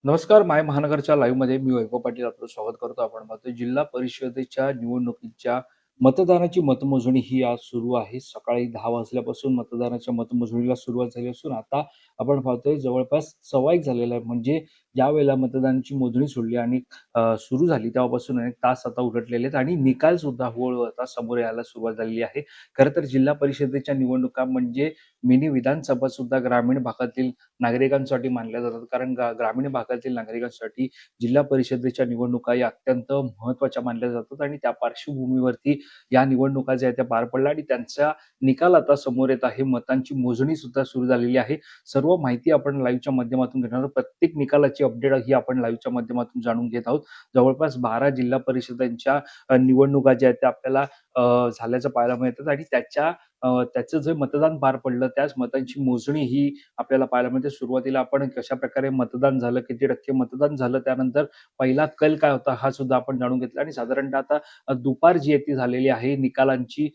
नमस्कार. माय महानगरच्या लाईव्हमध्ये मी वैभव पाटील आपलं स्वागत करतो. आपण पाहतोय जिल्हा परिषदेच्या निवडणुकीच्या मतदानाची मतमोजणी ही आज सुरू आहे. सकाळी 10 वाजल्यापासून मतदानाच्या मतमोजणीला सुरुवात झाली असून आता आपण पाहतोय जवळपास 1:15 झालेला आहे. म्हणजे ज्यावेळेला मतदानाची मोजणी सोडली आणि सुरू झाली तेव्हापासून अनेक तास आता उलटलेले आहेत आणि निकाल सुद्धा हळूहळू आता समोर यायला सुरुवात झालेली आहे. खरं तर जिल्हा परिषदेच्या निवडणुका म्हणजे मिनी विधानसभा सुद्धा ग्रामीण भागातील नागरिकांसाठी मानल्या जातात. कारण ग्रामीण भागातील नागरिकांसाठी जिल्हा परिषदेच्या निवडणुका या अत्यंत महत्त्वाच्या मानल्या जातात आणि त्या पार्श्वभूमीवरती या निवडणुका ज्या आहेत त्या पार पडल्या आणि त्यांचा निकाल आता समोर येत आहे. मतांची मोजणी सुद्धा सुरू झालेली आहे. सर्व माहिती आपण लाईव्हच्या माध्यमातून घेणार आहोत. प्रत्येक निकालाची अपडेट ही आपण लाईव्हच्या माध्यमातून जाणून घेत आहोत. जवळपास 12 जिल्हा परिषदांच्या निवडणुका ज्या आहेत त्या आपल्याला झाल्याचं पाहायला मिळतात आणि त्याचं जे मतदान पार पडलं त्याच मतांची मोजणी ही आपल्याला पाहायला मिळते. सुरुवातीला आपण कशाप्रकारे मतदान झालं, किती टक्के मतदान झालं, त्यानंतर पहिला कल काय होता हा सुद्धा आपण जाणून घेतला आणि साधारणतः आता दुपार जी आहे ती झालेली आहे. निकालाची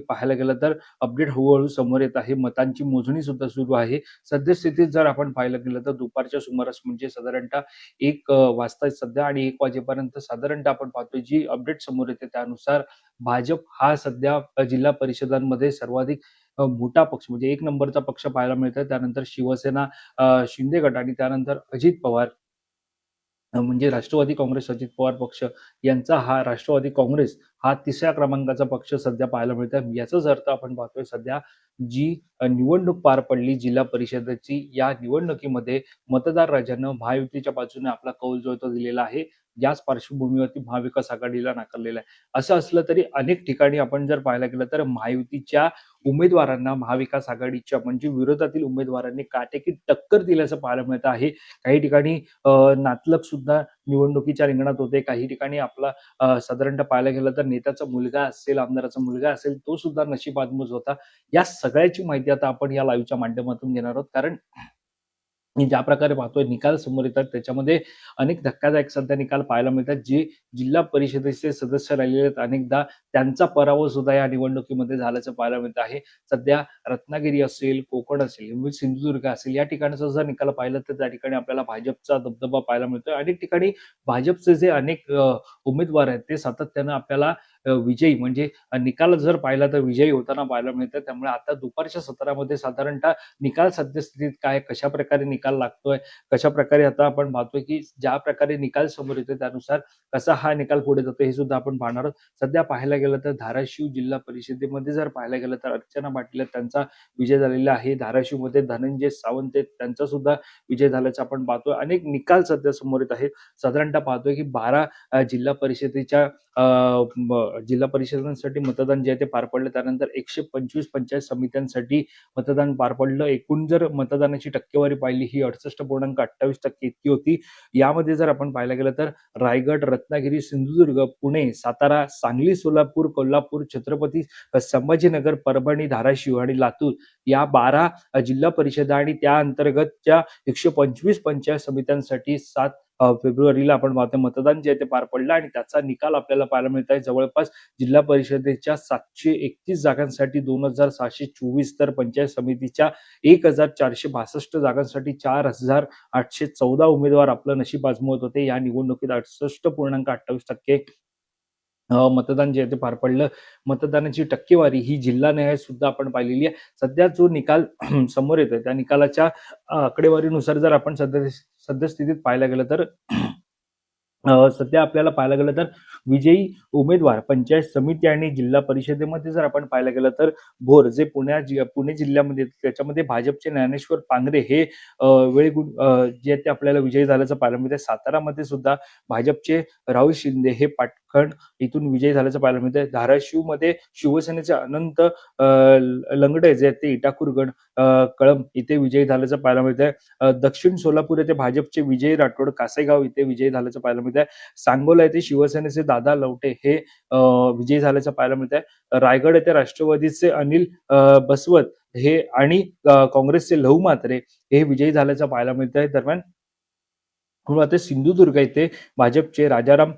पाहायला गेलं तर अपडेट हळूहळू समोर येत आहे. मतांची मोजणी सुद्धा सुरू आहे. सद्यस्थितीत जर आपण पाहायला गेलं तर दुपारच्या सुमारास म्हणजे साधारणतः 1 वाजता सध्या आणि 1 वाजेपर्यंत साधारणतः आपण पाहतोय जी अपडेट समोर येते त्यानुसार भाजप हा सध्या जिल्हा परिषदांमध्ये सर्वाधिक मोठा पक्ष म्हणजे 1 नंबरचा पक्ष पाहायला मिळतोय. त्यानंतर शिवसेना, शिंदे गट आणि त्यानंतर अजित पवार म्हणजे राष्ट्रवादी काँग्रेस, अजित पवार पक्ष यांचा हा राष्ट्रवादी काँग्रेस हा 3ऱ्या क्रमांकाचा पक्ष सध्या पाहायला मिळतोय. याचाच अर्थ आपण पाहतोय सध्या जी निवडणूक पार पडली जिल्हा परिषदेची, या निवडणुकीमध्ये मतदार राजानं महायुतीच्या बाजूने आपला कौल जो आहे तो दिलेला आहे. याच पार्श्वभूमीवरती महाविकास आघाडीला नाकारलेलं आहे. असं असलं तरी अनेक ठिकाणी आपण जर पाहायला गेलं तर महायुतीच्या उमेदवारांना महाविकास आघाडीच्या म्हणजे विरोधातील उमेदवारांनी काटेकी टक्कर दिल्याचं पाहायला मिळत आहे. काही ठिकाणी नातलग सुद्धा निवडणुकीच्या रिंगणात होते. काही ठिकाणी आपला साधारणतः पाहायला गेलं तर नेत्याचा मुलगा असेल, आमदाराचा मुलगा असेल, तो सुद्धा नशीब आजमावत होता. या सगळ्याची माहिती आता आपण या लाईव्हच्या माध्यमातून घेणार आहोत. कारण मी ज्या प्रकारे पाहतोय निकाल समोर येतात त्याच्यामध्ये अनेक धक्कादायक सध्या निकाल पाहायला मिळतात. जे जिल्हा परिषदेचे सदस्य राहिलेले आहेत अनेकदा त्यांचा पराभव सुद्धा या निवडणुकीमध्ये झाल्याचं पाहायला मिळत आहे. सध्या रत्नागिरी असेल, कोकण असेल, म्हणजे सिंधुदुर्ग असेल या ठिकाणचा जर निकाल पाहिला तर त्या ठिकाणी आपल्याला भाजपचा दबदबा पाहायला मिळतोय. अनेक ठिकाणी भाजपचे जे अनेक उमेदवार आहेत ते सातत्यानं आपल्याला विजयी म्हणजे निकाल जर पाहिला तर विजयी होताना पाहायला मिळतं. त्यामुळे आता दुपारच्या सत्रामध्ये साधारणतः निकाल सद्यस्थितीत काय, कशाप्रकारे निकाल लागतोय, कशाप्रकारे आता आपण पाहतोय की ज्या प्रकारे निकाल समोर येतोय त्यानुसार कसा हा निकाल पुढे जातो हे सुद्धा आपण पाहणार आहोत. सध्या पाहायला गेलं तर धाराशिव जिल्हा परिषदेमध्ये जर पाहायला गेलं तर अर्चना पाटील त्यांचा विजय झालेला आहे. धाराशिवमध्ये धनंजय सावंत त्यांचा सुद्धा विजय झाल्याचं आपण पाहतोय. अनेक निकाल सध्या समोर येत आहेत. साधारणतः पाहतोय की 12 जिल्हा परिषदेच्या जिल्हा परिषदांसाठी मतदान जे आहे ते पार पडलं. त्यानंतर 125 पंचायत समित्यांसाठी मतदान पार पडलं. एकूण जर मतदानाची टक्केवारी पाहिली ही 68.28% इतकी होती. यामध्ये जर आपण पाहायला गेलं तर रायगड, रत्नागिरी, सिंधुदुर्ग, पुणे, सातारा, सांगली, सोलापूर, कोल्हापूर, छत्रपती संभाजीनगर, परभणी, धाराशिव आणि लातूर या 12 जिल्हा परिषदा आणि त्या अंतर्गतच्या 125 पंचायत समित्यांसाठी 7 फेब्रुवारीला आपण पाहतो मतदान जे आहे ते पार पडलं आणि त्याचा निकाल आपल्याला पाहायला मिळत आहे. जवळपास जिल्हा परिषदेच्या 731 जागांसाठी 2,624 तर पंचायत समितीच्या 1,462 जागांसाठी 4,814 उमेदवार आपलं नशीब आजमावत होते. या निवडणुकीत 68.28% मतदान जे आहे ते पार पडलं. मतदानाची टक्केवारी ही जिल्हानिहाय सुद्धा आपण पाहिलेली आहे. सध्या जो निकाल समोर येतोय त्या निकालाच्या आकडेवारीनुसार जर आपण सद्यस्थितीत पाहायला गेलं तर सध्या आपल्याला पाहायला गेलं तर विजयी उमेदवार पंचायत समिती आणि जिल्हा परिषदेमध्ये जर आपण पाहायला गेलं तर भोर जे पुणे जिल्ह्यामध्ये त्याच्यामध्ये भाजपचे ज्ञानेश्वर पांगरे हे जे आहेत ते आपल्याला विजयी झाल्याचं पाहायला मिळतं. सातारामध्ये सुद्धा भाजपचे राहुल शिंदे हे पाटखंड इथून विजयी झाल्याचं पाहायला मिळतंय. धाराशिवमध्ये शिवसेनेचे अनंत लंगडे जे आहेत ते इटाकूरगड कळंब इथे विजयी झाल्याचं पाहायला मिळतंय. दक्षिण सोलापूर येथे भाजपचे विजय राठोड कासेगाव इथे विजयी झाल्याचं पाहायला मिळतंय. सांगोला येथे शिवसेनेचे दादा लवटे हे विजयी झाल्याचं पाहायला मिळतंय. रायगड येथे राष्ट्रवादीचे अनिल बसवत हे आणि काँग्रेसचे लहू म्हात्रे हे विजयी झाल्याचं पाहायला मिळतंय. दरम्यान म्हणून आता सिंधुदुर्ग येथे भाजपचे राजाराम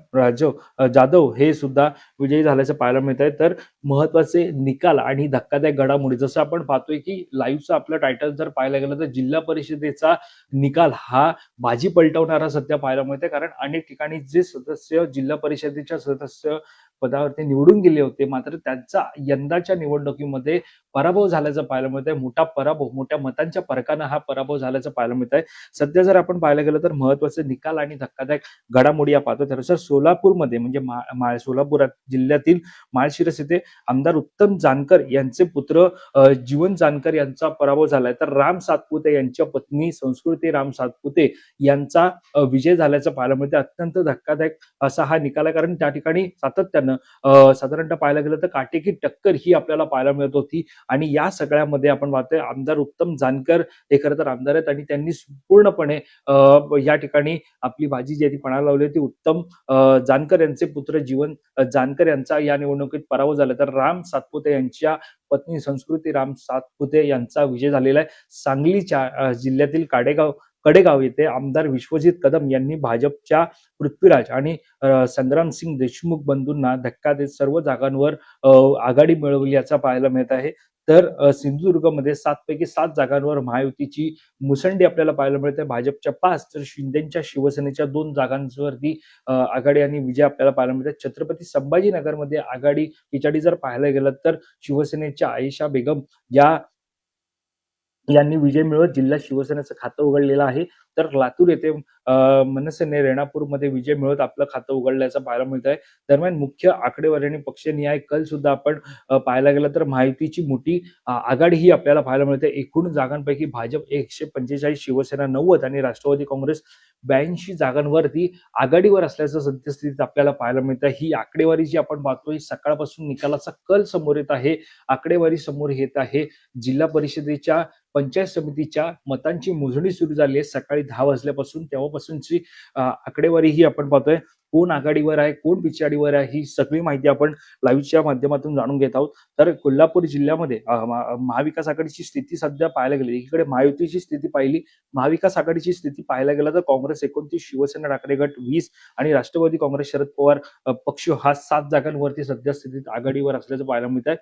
जाधव हे सुद्धा विजयी झाल्याचं पाहायला मिळत आहे. तर महत्वाचे निकाल आणि धक्कादायक घडामोडी जसं आपण पाहतोय की लाईव्हचं आपलं टायटल जर पाहायला गेलं तर जिल्हा परिषदेचा निकाल हा बाजी पलटवणारा सध्या पाहायला मिळते. कारण अनेक ठिकाणी जे सदस्य जिल्हा परिषदेच्या सदस्य पदावरती निवडून गेले होते, मात्र त्यांचा यंदाच्या निवडणुकीमध्ये पराभव झाल्याचं पाहायला मिळत आहे. मोठा पराभव, मोठ्या मतांच्या फरकानं हा पराभव झाल्याचं पाहायला मिळत आहे. सध्या जर आपण पाहायला गेलं तर महत्वाचे निकाल आणि धक्कादायक घडामोडी या पाहतो. तर सोलापूरमध्ये म्हणजे सोलापूर जिल्ह्यातील माळशिरस येथे आमदार उत्तम जानकर यांचे पुत्र जीवन जानकर यांचा पराभव झालाय. तर राम सातपुते यांच्या पत्नी संस्कृती राम सातपुते यांचा विजय झाल्याचं पाहायला मिळते. अत्यंत धक्कादायक असा हा निकाल आहे. कारण त्या ठिकाणी सातत्यानं साधारणतः पाहायला गेलं तर काटेकी टक्कर ही आपल्याला पाहायला मिळत होती. आणि या सगळ्यामध्ये आपण पाहतोय आमदार उत्तम जानकर हे खरं तर आमदार आहेत आणि त्यांनी पूर्णपणे या ठिकाणी आपली बाजी जी आहे ती पणाला लावली होती. उत्तम जानकर यांचे पुत्र जीवन जानकर यांचा या निवडणुकीत पराभव झाला. तर राम सातपुते यांच्या पत्नी संस्कृती राम सातपुते यांचा विजय झालेला आहे. सांगलीच्या जिल्ह्यातील कडेगाव येथे आमदार विश्वजित कदम यांनी भाजपच्या पृथ्वीराज आणि संग्रामसिंग देशमुख बंधूंना धक्का देत सर्व जागांवर आघाडी मिळवली याचा पाहायला मिळत आहे. तर सिंधुदुर्गमध्ये 7 पैकी 7 जागांवर महायुतीची मुसंडी आपल्याला पाहायला मिळते. भाजपच्या 5 तर शिंदेच्या शिवसेनेच्या 2 जागांवरती आघाडी आणि विजय आपल्याला पाहायला मिळतात. छत्रपती संभाजीनगरमध्ये आघाडी पिछाडी जर पाहायला गेलं तर शिवसेनेच्या आयशा बेगम यांनी विजय मिळवत जिल्ह्यात शिवसेनेचं खातं उघडलेलं आहे. तर लातूर येथे मनसेने रेणापूरमध्ये विजय मिळवत आपलं खातं उघडल्याचं पाहायला मिळत आहे. दरम्यान मुख्य आकडेवारी आणि पक्षनिहाय कल सुद्धा आपण पाहायला गेलं तर महायुतीची मोठी आघाडी ही आपल्याला पाहायला मिळते. एकूण जागांपैकी भाजप 145, शिवसेना 90 आणि राष्ट्रवादी काँग्रेस 82 जागांवरती आघाडीवर असल्याचं सद्यस्थितीत आपल्याला पाहायला मिळत आहे. ही आकडेवारी जी आपण पाहतोय सकाळपासून निकालाचा कल समोर येत आहे, आकडेवारी समोर येत आहे. जिल्हा परिषदेच्या पंचायत समितीच्या मतांची मोजणी सुरू झाली आहे सकाळी 10 वाजल्यापासून. तेव्हापासूनची आकडेवारी ही आपण पाहतोय. कोण आघाडीवर आहे, कोण पिछाडीवर आहे, ही सगळी माहिती आपण लाईव्हच्या माध्यमातून जाणून घेत आहोत. तर कोल्हापूर जिल्ह्यामध्ये महाविकास आघाडीची स्थिती सध्या पाहायला गेली, एकीकडे महायुतीची स्थिती पाहिली, महाविकास आघाडीची स्थिती पाहायला गेलं तर काँग्रेस 29, शिवसेना ठाकरे गट 20 आणि राष्ट्रवादी काँग्रेस शरद पवार पक्ष हा 7 जागांवरती सध्या स्थितीत आघाडीवर असल्याचं पाहायला मिळत आहे.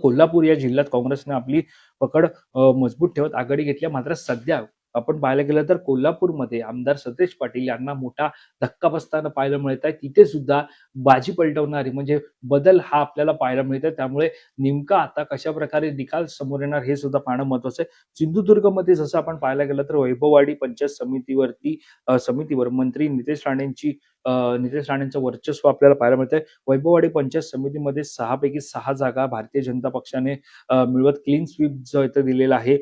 कोल्हापूर या जिल्ह्यात काँग्रेसने आपली पकड मजबूत ठेवत आघाडी घेतली. मात्र सध्या आपण पाहायला गेलं तर कोल्हापूरमध्ये आमदार सतेज पाटील यांना मोठा धक्का बसताना पाहायला मिळत आहे. तिथे सुद्धा बाजी पलटवणारी म्हणजे बदल हा आपल्याला पाहायला मिळतोय. त्यामुळे नेमका आता कशा प्रकारे निकाल समोर येणार हे सुद्धा पाहणं महत्वाचं आहे. सिंधुदुर्गमध्ये जसं आपण पाहायला गेलं तर वैभववाडी पंचायत समितीवर मंत्री नितेश राणेंचं वर्चस्व आपल्याला पाहायला मिळतंय. वैभववाडी पंचायत समितीमध्ये 6 पैकी 6 जागा भारतीय जनता पक्षाने मिळवत क्लीन स्वीप जो इथं दिलेला आहे.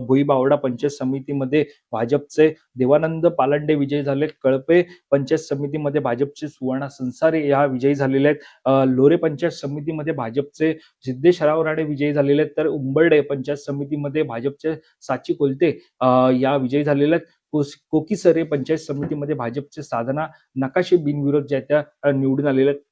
भुईबावडा पंचायत समितीमध्ये भाजपचे देवानंद पालंडे विजयी झाले. कळपे पंचायत समितीमध्ये भाजपचे सुवर्णा संसारे या विजयी झालेले आहेत. लोरे पंचायत समितीमध्ये भाजपचे सिद्धेशराव राणे विजयी झालेले आहेत. तर उंबर्डे पंचायत समितीमध्ये भाजपचे साची कोलते या विजयी झालेले आहेत. कोकीसरे पंचायत समितीमध्ये भाजपचे साधना नकाशे बिनविरोध ज्या त्या निवडून आलेल्या आहेत.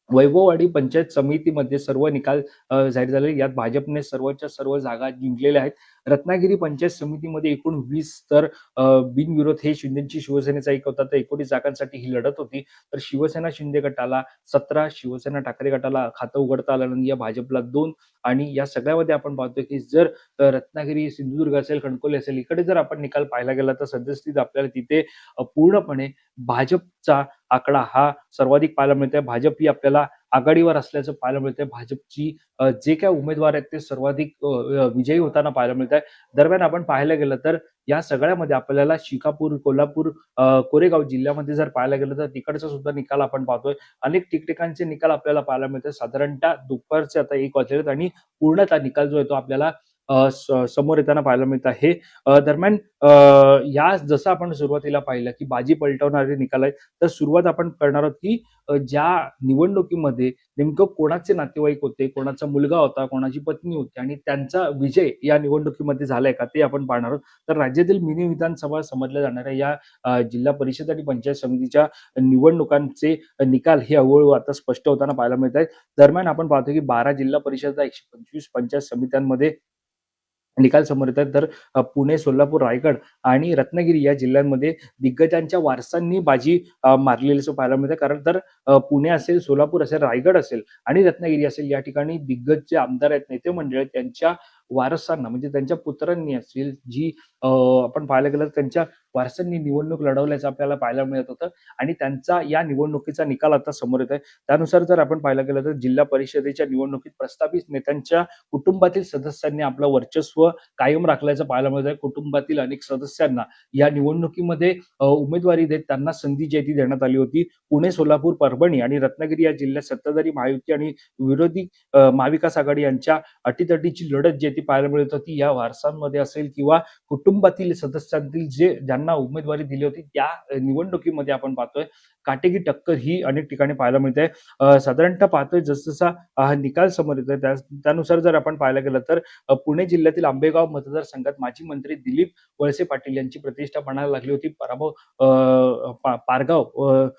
वैभववाडी पंचायत समितीमध्ये सर्व निकाल जाहीर झाले. यात भाजपने सर्वच्या सर्व जागा जिंकलेल्या आहेत. रत्नागिरी पंचायत समितीमध्ये एकूण 20 तर बिनविरोध हे शिंदेची शिवसेनेचा एक होता. तर 19 जागांसाठी ही लढत होती. तर शिवसेना शिंदे गटाला 17, शिवसेना ठाकरे गटाला खातं उघडता आलं नाही, या भाजपला 2 आणि या सगळ्यामध्ये आपण पाहतोय की जर रत्नागिरी, सिंधुदुर्ग असेल, कणकवली असेल, इकडे जर आपण निकाल पाहायला गेला तर सद्यस्थितीत आपल्याला तिथे पूर्णपणे भाजपचा आकडा हा सर्वाधिक पाहायला मिळतोय. भाजप ही आपल्याला आघाडीवर असल्याचं पाहायला मिळतंय. भाजपची जे काही उमेदवार आहेत ते सर्वाधिक विजयी होताना पाहायला मिळत आहे. दरम्यान आपण पाहायला गेलं तर या सगळ्यामध्ये आपल्याला शिकापूर, कोल्हापूर, कोरेगाव जिल्ह्यामध्ये जर पाहायला गेलं तर तिकडचा सुद्धा निकाल आपण पाहतोय. अनेक ठिकठिकाणचे निकाल आपल्याला पाहायला मिळतात. साधारणतः दुपारचे आता 1 वाजलेत आणि पूर्णतः निकाल जो आहे तो आपल्याला समोर येताना पाहायला मिळत आहे. दरम्यान या जसं आपण सुरुवातीला पाहिलं की बाजी पलटवणारे निकाल आहेत, तर सुरुवात आपण करणार आहोत की ज्या निवडणुकीमध्ये नेमकं कोणाचे नातेवाईक होते, कोणाचा मुलगा होता, कोणाची पत्नी होती आणि त्यांचा विजय या निवडणुकीमध्ये झालाय का ते आपण पाहणार आहोत. तर राज्यातील मिनी विधानसभा समजल्या जाणाऱ्या या जिल्हा परिषद आणि पंचायत समितीच्या निवडणुकांचे निकाल हे हळूहळू आता स्पष्ट होताना पाहायला मिळत आहेत. दरम्यान आपण पाहतो की 12 जिल्हा परिषद, 125 पंचायत समित्यांमध्ये निकाल समोर येत आहेत. तर पुणे, सोलापूर, रायगड आणि रत्नागिरी या जिल्ह्यांमध्ये दिग्गजांच्या वारसांनी बाजी मारलेली असं पाहायला मिळतं. कारण तर पुणे असेल, सोलापूर असेल, रायगड असेल आणि रत्नागिरी असेल या ठिकाणी दिग्गज जे आमदार आहेत, नेते मंडळी आहेत त्यांच्या वारसांना म्हणजे त्यांच्या पुत्रांनी असेल जी आपण पाहायला गेलं तर त्यांच्या वारसांनी निवडणूक लढवल्याचं आपल्याला पाहायला मिळत होतं आणि त्यांचा या निवडणुकीचा निकाल आता समोर येत आहे. त्यानुसार जर आपण पाहायला गेलं तर जिल्हा परिषदेच्या निवडणुकीत प्रस्थापित नेत्यांच्या कुटुंबातील सदस्यांनी आपलं वर्चस्व कायम राखल्याचं पाहायला मिळत आहे. कुटुंबातील अनेक सदस्यांना या निवडणुकीमध्ये उमेदवारी देत त्यांना संधी जी आहे ती देण्यात आली होती. पुणे, सोलापूर, परभणी आणि रत्नागिरी या जिल्ह्यात सत्ताधारी महायुती आणि विरोधी महाविकास आघाडी यांच्या अटीतटीची लढत जी आहे ती पाहायला मिळत होती. या वारसांमध्ये असेल किंवा कुटुंबातील सदस्यांतील जे ज्यांना उमेदवारी दिली होती त्या निवडणुकीमध्ये आपण पाहतोय काटेकी टक्कर ही अनेक ठिकाणी पाहायला मिळते. साधारणतः पाहतोय जसजसा निकाल समोर येतोय त्यानुसार जर आपण पाहायला गेलं तर पुणे जिल्ह्यातील आंबेगाव मतदारसंघात माजी मंत्री दिलीप वळसे पाटील यांची प्रतिष्ठा पणाला लागली होती. पराभव पारगाव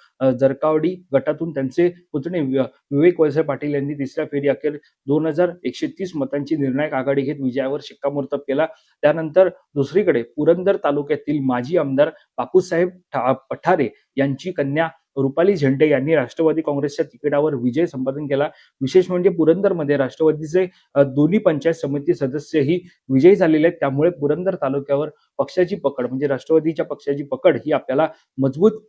जरकावडी गटातून त्यांचे पुतणे विवेक वळसे पाटील यांनी तिसऱ्या फेरी अखेर 2130 मतांची निर्णायक आघाडी घेत विजयावर शिक्कामोर्तब केला. त्यानंतर दुसरीकडे पुरंदर तालुक्यातील माजी आमदार बापूसाहेब पठारे यांची कन्या रुपाली झेंडे यांनी राष्ट्रवादी काँग्रेसच्या तिकिटावर विजय संपादन केला. विशेष म्हणजे पुरंदरमध्ये राष्ट्रवादीचे दोन्ही पंचायत समिती सदस्यही विजयी झालेले आहेत. त्यामुळे पुरंदर तालुक्यावर पक्षाची पकड म्हणजे राष्ट्रवादीच्या पक्षाची पकड ही आपल्याला मजबूत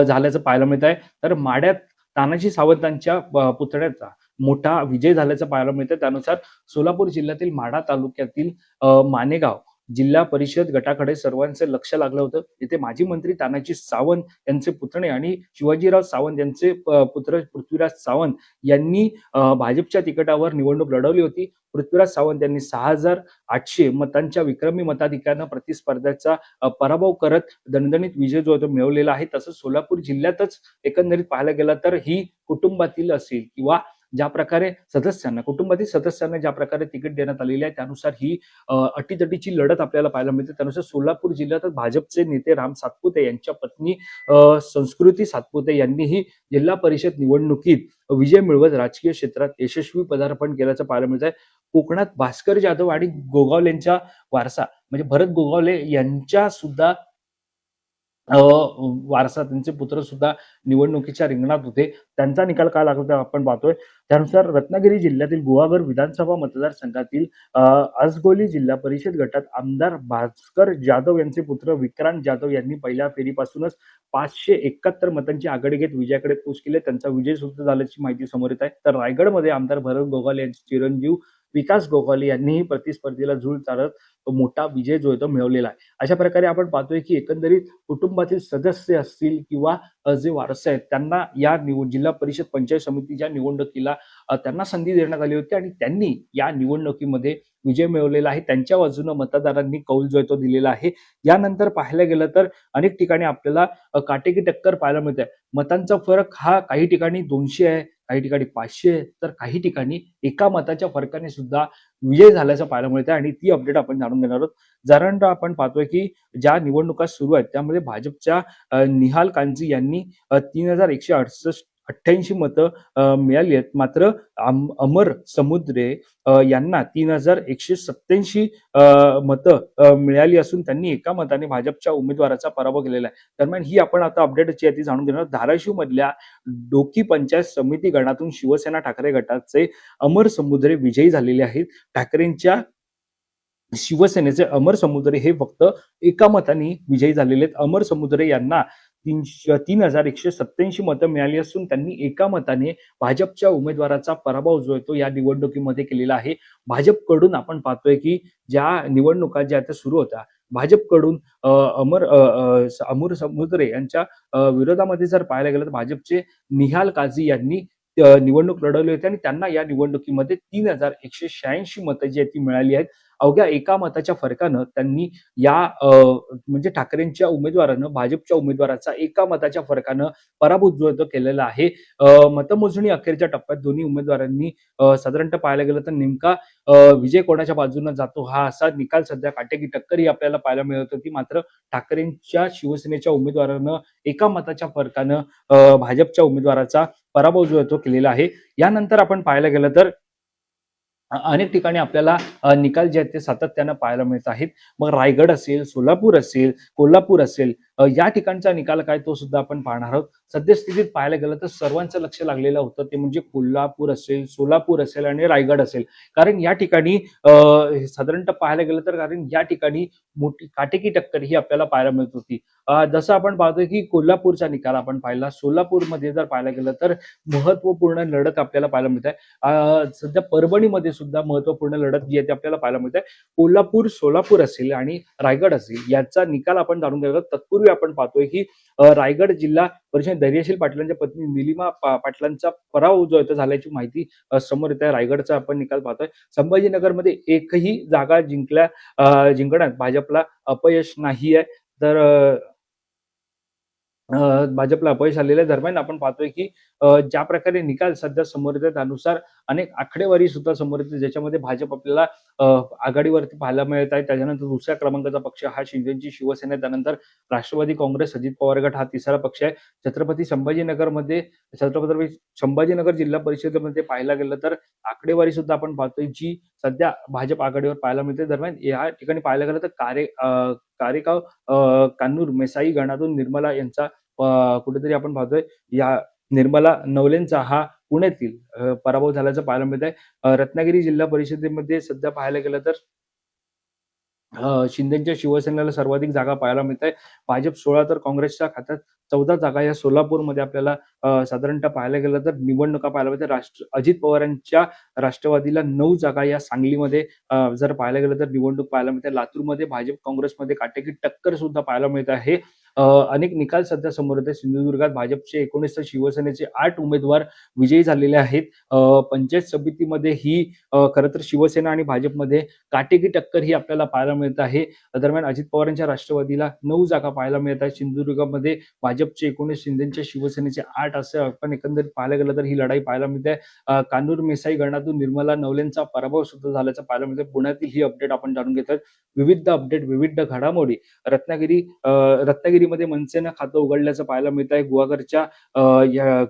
झाल्याचं पाहायला मिळत आहे. तर माढ्यात तानाजी सावंतांच्या पुतळ्याचा मोठा विजय झाल्याचं पाहायला मिळतं. त्यानुसार सोलापूर जिल्ह्यातील माढा तालुक्यातील मानेगाव जिल्हा परिषद गटाकडे सर्वांचं लक्ष लागलं होतं. तिथे माजी मंत्री तानाजी सावंत यांचे पुतणे आणि शिवाजीराव सावंत यांचे पुत्र पृथ्वीराज सावंत यांनी भाजपच्या तिकिटावर निवडणूक लढवली होती. पृथ्वीराज सावंत यांनी 6,800 मतांच्या विक्रमी मताधिक्यानं प्रतिस्पर्ध्याचा पराभव करत दणदणीत विजय जो तो मिळवलेला आहे. तसंच सोलापूर जिल्ह्यातच एकंदरीत पाहायला गेलं तर ही कुटुंबातील असेल किंवा ज्या प्रकारे कुटुंबातील सदस्यांना ज्या प्रकारे तिकीट देण्यात आलेली आहे त्यानुसार ही अटीतटीची लढत आपल्याला पाहायला मिळते. त्यानुसार सोलापूर जिल्ह्यातच भाजपचे नेते राम सातपुते यांच्या पत्नी संस्कृती सातपुते यांनीही जिल्हा परिषद निवडणुकीत विजय मिळवत राजकीय क्षेत्रात यशस्वी पदार्पण केल्याचं पाहायला मिळत आहे. कोकणात भास्कर जाधव आणि गोगावलेंचा वारसा म्हणजे भरत गोगावले यांच्या सुद्धा वारसा त्यांचे पुत्र सुद्धा निवडणुकीच्या रिंगणात होते. त्यांचा निकाल काय लागला आपण पाहतोय. त्यानुसार रत्नागिरी जिल्ह्यातील गुहागर विधानसभा मतदारसंघातील आजगोली जिल्हा परिषद गटात आमदार भास्कर जाधव यांचे पुत्र विक्रांत जाधव यांनी पहिल्या फेरीपासूनच 571 मतांची आघाडी घेत विजयाकडे कूच केले. त्यांचा विजय सुद्धा झाल्याची माहिती समोर येत आहे. तर रायगडमध्ये आमदार भरत गोगावले यांचे चिरंजीव विकास गोगावले यांनीही प्रतिस्पर्धीला झूळ चालत मोठा विजय जो आहे तो मिळवलेला आहे. अशा प्रकारे आपण पाहतोय की एकंदरीत कुटुंबातील सदस्य असतील किंवा जे वारसे आहेत त्यांना या जिल्हा परिषद पंचायत समितीच्या निवडणुकीला त्यांना संधी देण्यात आली होती आणि त्यांनी या निवडणुकीमध्ये विजय मिळवलेला आहे. त्यांच्या बाजूनं मतदारांनी कौल जो आहे तो दिलेला आहे. यानंतर पाहायला गेलं तर अनेक ठिकाणी आपल्याला काटेकी टक्कर पाहायला मिळते. मतांचा फरक हा काही ठिकाणी 200 आहे, काही ठिकाणी 500 आहे, तर काही ठिकाणी एका मताच्या फरकाने सुद्धा विजय झाल्याचं पाहायला मिळतं आणि ती अपडेट आपण जाणून घेणार आहोत. साधारणतः आपण पाहतोय की ज्या निवडणुका सुरू आहेत त्यामध्ये भाजपच्या निहाल कांजी यांनी 3,188 मतं मिळाली आहेत. मात्र अमर समुद्रे यांना 3,187 मतं मिळाली असून त्यांनी एका मताने भाजपच्या उमेदवाराचा पराभव केलेला आहे. दरम्यान ही आपण आता अपडेट जी आहे ती जाणून घेणार. धाराशिव मधल्या डोकी पंचायत समिती गणातून शिवसेना ठाकरे गटाचे अमर समुद्रे विजयी झालेले आहेत. ठाकरेंच्या शिवसेनेचे अमर समुद्रे हे फक्त एका मताने विजयी झालेले आहेत. अमर समुद्रे यांना 3,187 मतं मिळाली असून त्यांनी एका मताने भाजपच्या उमेदवाराचा पराभव जो आहे तो या निवडणुकीमध्ये केलेला आहे. भाजपकडून आपण पाहतोय की ज्या निवडणुका ज्या आता सुरू होत्या भाजपकडून अमर समुद्रे यांच्या विरोधामध्ये जर पाहायला गेलं तर भाजपचे निहाल काझी यांनी निवडणूक लढवली होती आणि त्यांना या निवडणुकीमध्ये 3,186 मतं जी आहेत ती मिळाली आहेत. अवघ्या एका मताच्या फरकानं त्यांनी या म्हणजे ठाकरेंच्या उमेदवारानं भाजपच्या उमेदवाराचा एका मताच्या फरकानं पराभूत जो आहे तो केलेला आहे. मतमोजणी अखेरच्या टप्प्यात दोन्ही उमेदवारांनी साधारणतः पाहायला गेलं तर नेमका विजय कोणाच्या बाजूने जातो हा असा निकाल सध्या काटेकी टक्कर ही आपल्याला पाहायला मिळत होती. मात्र ठाकरेंच्या शिवसेनेच्या उमेदवारानं एका मताच्या फरकानं भाजपच्या उमेदवाराचा पराभव जो आहे तो केलेला आहे. यानंतर आपण पाहायला गेलं तर अनेक ठिकाणी आपल्याला निकाल जे आहेत ते सातत्यानं पाहायला मिळत आहेत. मग रायगड असेल, सोलापूर असेल, कोल्हापूर असेल, या ठिकाणचा निकाल काय तो सुद्धा आपण पाहणार आहोत. सद्यस्थितीत पाहायला गेलं तर सर्वांचं लक्ष लागलेलं होतं ते म्हणजे कोल्हापूर असेल, सोलापूर असेल आणि रायगड असेल. कारण या ठिकाणी साधारणतः पाहायला गेलं तर कारण या ठिकाणी मोठी काटेकी टक्कर ही आपल्याला पाहायला मिळत होती. जसं आपण पाहतोय की कोल्हापूरचा निकाल आपण पाहिला. सोलापूरमध्ये जर पाहायला गेलं तर महत्त्वपूर्ण लढत आपल्याला पाहायला मिळत आहे. सध्या परभणीमध्ये सुद्धा महत्वपूर्ण लढत जी आहे ती आपल्याला पाहायला मिळते. कोल्हापूर, सोलापूर असेल आणि रायगड असेल याचा निकाल आपण जाणून घेऊया. तत्पूर्वी आपण पाहतोय की रायगड जिल्हा परिषद धैर्यशील पाटलांच्या पत्नी निलिमा पाटलांचा पराभव जो आहे झाल्याची माहिती समोर येत आहे. रायगडचा आपण निकाल पाहतोय. संभाजीनगरमध्ये एकही जागा जिंकण्यात भाजपला अपयश नाही आहे. तर भाजपला अपयश आलेल्या दरम्यान आपण पाहतोय की ज्या प्रकारे निकाल सध्या समोर येतात त्यानुसार अनेक आकडेवारी सुद्धा समोर येते ज्याच्यामध्ये भाजप आपल्याला आघाडीवरती पाहायला मिळत आहे. त्याच्यानंतर दुसऱ्या क्रमांकाचा पक्ष हा शिंदेची शिवसेना, त्यानंतर राष्ट्रवादी काँग्रेस, अजित पवार गट हा तिसरा पक्ष आहे. छत्रपती संभाजीनगर जिल्हा परिषदेमध्ये पाहायला गेलं तर आकडेवारी सुद्धा आपण पाहतोय जी सध्या भाजप आघाडीवर पाहायला मिळते. दरम्यान या ठिकाणी पाहायला गेलं तर कारेगाव, कान्नूर, मेसाई गणातून निर्मला यांचा कुठेतरी आपण पाहतोय या निर्मला नवलेंचा हा पुण्यातील पराभव झाल्याचं पाहायला मिळत आहे. रत्नागिरी जिल्हा परिषदेमध्ये सध्या पाहायला गेलं तर शिंदेच्या शिवसेनेला सर्वाधिक जागा पाहायला मिळत आहे. भाजप 16 तर काँग्रेसच्या खात्यात 14 जागा या सोलापूरमध्ये आपल्याला साधारणतः पाहायला गेलं तर निवडणुका पाहायला मिळते. अजित पवारांच्या राष्ट्रवादीला 9 जागा या सांगलीमध्ये जर पाहायला गेलं तर निवडणूक पाहायला मिळते. लातूरमध्ये भाजप काँग्रेसमध्ये काटेकी टक्कर सुद्धा पाहायला मिळत आहे. अनेक निकाल सध्या समोर येत आहेत. सिंधुदुर्गात भाजपचे 19 तर शिवसेनेचे 8 उमेदवार विजयी झालेले आहेत. पंचायत समितीमध्ये ही खरं तर शिवसेना आणि भाजपमध्ये काटेकी टक्कर ही आपल्याला पाहायला मिळत आहे. दरम्यान अजित पवारांच्या राष्ट्रवादीला 9 जागा पाहायला मिळत आहेत. सिंधुदुर्गामध्ये भाजपचे 19, शिंदेच्या शिवसेनेचे 8 असं आपण एकंदरीत पाहायला गेलं तर ही लढाई पाहायला मिळते. कान्नूर मेसाई गणातून निर्मला नवलेंचा पराभव सुद्धा झाल्याचं पाहायला मिळतं. पुण्यातील ही अपडेट आपण जाणून घेतोय. विविध अपडेट, विविध घडामोडी. रत्नागिरीमध्ये मनसेनं खातं उघडल्याचं पाहायला मिळत आहे.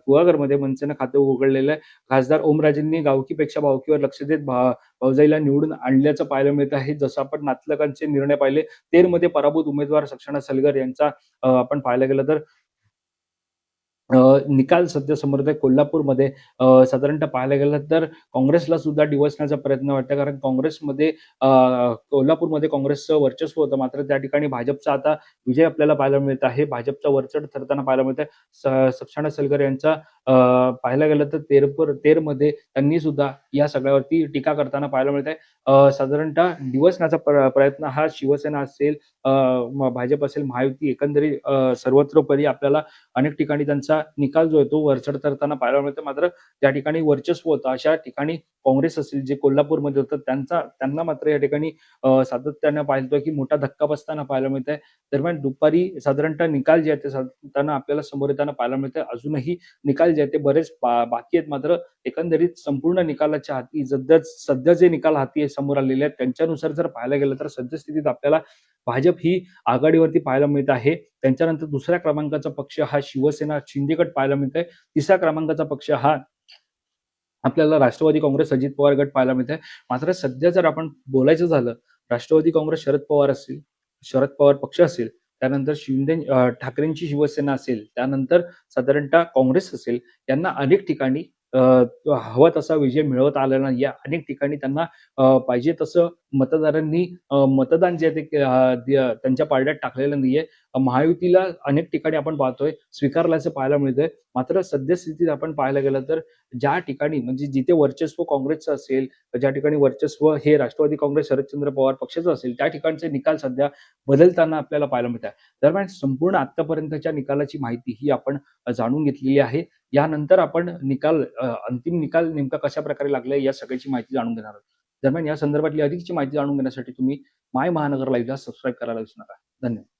गुहागरमध्ये मनसेनं खातं उघडलेलं आहे. खासदार ओमराजेंनी गावकीपेक्षा भावकीवर लक्ष देत भावजाईला निवडून आणल्याचं पाहायला मिळत आहे. जसं आपण नातलगांचे निर्णय पाहिले. तेरमध्ये पराभूत उमेदवार सक्षणा सलगर यांचा आपण पाहायला गेलं तर निकाल सध्या समोर आहे. कोल्हापूरमध्ये साधारणतः पाहायला गेलं तर काँग्रेसला सुद्धा डिवचण्याचा प्रयत्न वाटतं. कारण कोल्हापूरमध्ये काँग्रेसचं वर्चस्व होतं. मात्र त्या ठिकाणी भाजपचा आता विजय आपल्याला पाहायला मिळत आहे. भाजपचा वरचढ ठरताना पाहायला मिळत आहे. सक्षणा सलगर यांचा पाहायला गेलं तर तेरमध्ये त्यांनी सुद्धा या सगळ्यावरती टीका करताना पाहायला मिळत आहे. साधारणतः डिवचण्याचा प्रयत्न हा शिवसेना असेल, भाजप असेल, महायुती एकंदरीत सर्वत्रोपरी आपल्याला अनेक ठिकाणी त्यांचा निकाल जो आहे तो वरचढ ठरताना पाहायला मिळतो. मात्र त्या ठिकाणी वर्चस्व होतं. अशा ठिकाणी काँग्रेस असेल जे कोल्हापूरमध्ये होतं त्यांना मात्र या ठिकाणी सातत्यानं पाहतोय की मोठा धक्का बसताना पाहायला मिळत आहे. दरम्यान दुपारी साधारणतः निकाल जे आहेत ते साधारणतः आपल्याला समोर येताना पाहायला मिळतंय. अजूनही निकाल जे आहेत ते बरेच बाकी आहेत. मात्र एकंदरीत संपूर्ण निकालाच्या हाती सध्या जे निकाल हाती समोर आलेले आहेत त्यांच्यानुसार जर पाहायला गेलं तर सद्यस्थितीत आपल्याला भाजप ही आघाडीवरती पाहायला मिळत आहे. त्यांच्यानंतर दुसऱ्या क्रमांकाचा पक्ष हा शिवसेना शिंदे पाहायला मिळतोय. तिसऱ्या क्रमांकाचा पक्ष हा आपल्याला राष्ट्रवादी काँग्रेस, अजित पवार गट पाहायला मिळत आहे. मात्र सध्या जर आपण बोलायचं झालं राष्ट्रवादी काँग्रेस शरद पवार पक्ष असेल, त्यानंतर ठाकरेंची शिवसेना असेल, त्यानंतर साधारणतः काँग्रेस असेल, यांना अनेक ठिकाणी हवा तसा विजय मिळवता आलेला नाहीये. अनेक ठिकाणी त्यांना पाहिजे तसं मतदारांनी मतदान जे आहे ते त्यांच्या पारड्यात टाकलेलं नाहीये. महायुतीला अनेक ठिकाणी आपण पाहतोय स्वीकारल्याचं पाहायला मिळतंय. मात्र सद्यस्थितीत आपण पाहायला गेलं तर ज्या ठिकाणी म्हणजे जिथे वर्चस्व काँग्रेसचं असेल, ज्या ठिकाणी वर्चस्व हे राष्ट्रवादी काँग्रेस शरदचंद्र पवार पक्षाचं असेल, त्या ठिकाणचे निकाल सध्या बदलताना आपल्याला पाहायला मिळतात. दरम्यान संपूर्ण आतापर्यंतच्या निकालाची माहिती ही आपण जाणून घेतलेली आहे. यानंतर आपण अंतिम निकाल नेमका कशा प्रकारे लागलाय या सगळ्याची माहिती जाणून घेणार आहोत. दरम्यान या संदर्भातली अधिकची माहिती जाणून घेण्यासाठी तुम्ही माय महानगर लाईव्हला सबस्क्राईब करायला विसरू नका. धन्यवाद.